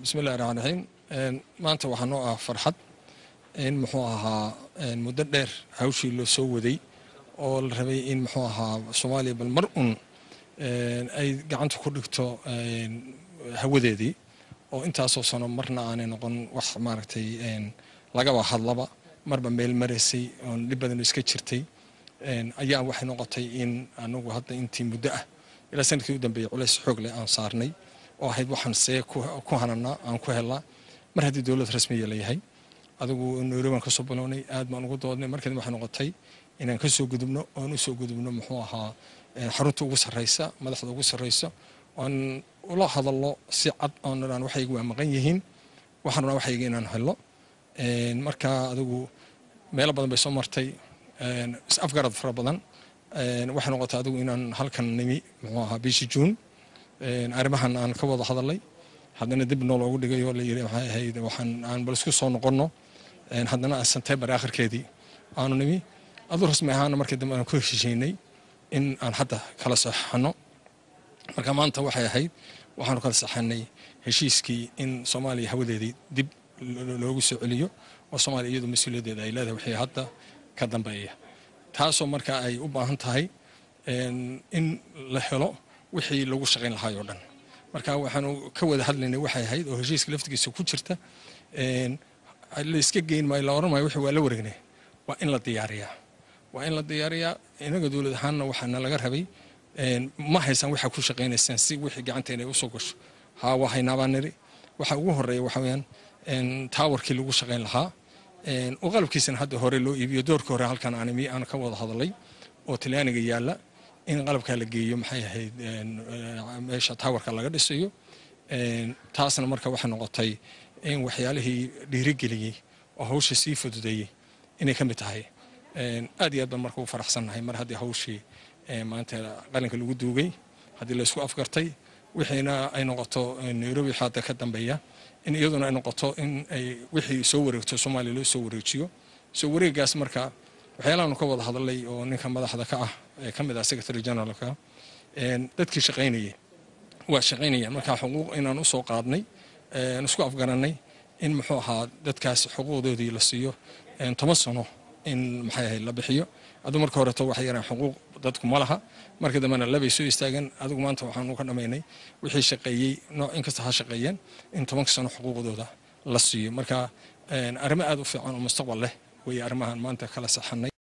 بسم الله الرحمن الرحيم. maanta waxaan oo ah farxad in muxuu ahaa muddo dheer hawshii loo soo waday oo la rabay in muxuu ahaa Soomaaliya bal mar ay gacanta ku dhigto hawadeedii oo intaas oo sano marna aanay noqon wax maaragtay laga hadlaba marba meel mareysay oo dib badan iska jirtay ayaa waxay noqotay in anagu hadda intii muddo ah ilaa sanadkii u dambeeyay culays xoog leh aan saarnay oo ahayd waxaan see ku hanana aan ku helaa mar haddii dawlad rasmi ah leeyahay adigu Nairobi ka soo bilownay aad baan ugu doodnay markii waxay noqotay inaan ka soo gudubno oo u soo gudubno muxuu ahaa xarunta ugu sarreysa madaxda ugu sarreysa aan ula hadallo si cad oo naan waxay ugu maqan yihiin waxaan waxay inaan helo marka adigu meel badan bay soo martay is afgarad fara badan waxay noqotay adigu inaan halkan nimi muxuu ahaa bishii June arrimahan aan ka wada hadalay haddana dib noo loogu dhigay oo la yiri waxay ahayd waxaan aan bal isku soo noqono haddana September aakhirkeedii aanu nimi adoo rasmi ahaan markii dambe aan ku heshiisnay in aan hadda kala saxano marka maanta waxay ahayd waxaan kala saxanay heshiiskii in Soomaaliya hawadeedii dib loogu soo celiyo oo Soomaaliya iyadu mas'uuliyadeeda ay leedahay wixii hadda ka dambeeya taasoo marka ay u baahan tahay in la helo wixii lagu shaqeyn lahaa oo dhan marka waxaanu ka wada hadlaynay waxay ahayd oo heshiiska laftigiisa ku jirta la iska geyn ma la oranay wixii waa la wareegnay waa in la diyaariyaa inaga dawlad ahaanna waxaana laga rabay ma haysan waxa ku shaqeynaysan si wixii gacanteena u soo gasho waxayna baaniri waxa ugu horeeya waxa weeyaan towerkii lagu shaqeyn lahaa oo qalabkiisana hadda hore loo iibiyo doorka hore halkan aan ka wada hadalay oo Talyaaniga yaala in qalabka la geeyo maxay ahayd meesha towerka laga dhisayo taasna marka waxa noqotay in waxyaalihii dhiirigeliyay oo hawsha sii fududeeyay inay ka mid tahay aad iyo aad baan marka u faraxsanahay mar haddii hawshii maanta qalinka lagu duugay haddii la isku afgartay wixiina ay noqoto Nairobi xaata ka dambeeya in iyaduna ay noqoto in ay wixii soo wareegto Soomaaliya loo soo wareejiyo soo wareegaas marka waxyaalahan ka wada hadalay oo ninka madaxda ka ah kamid ah Secretary General-ka dadkii shaqeynayay waa shaqeynayaan marka xuquuq inaan u soo qaadnay isku afgaranay in muxuu ahaa dadkaas xuquuqdoodii la siiyo 10 sano in maxay ahayd la bixiyo adu marka hore waxay yaraan xuquuq dadku ma laha markii dambena labay soo istaagan adigu maanta waxaan u ka dhameynay wixii shaqeeyay nooc in kasta ha shaqeeyeen in 10 sano xuquuqdooda la siiyo marka arrimo aad u fiican oo mustaqbal leh way arrimahan maanta kala saxanay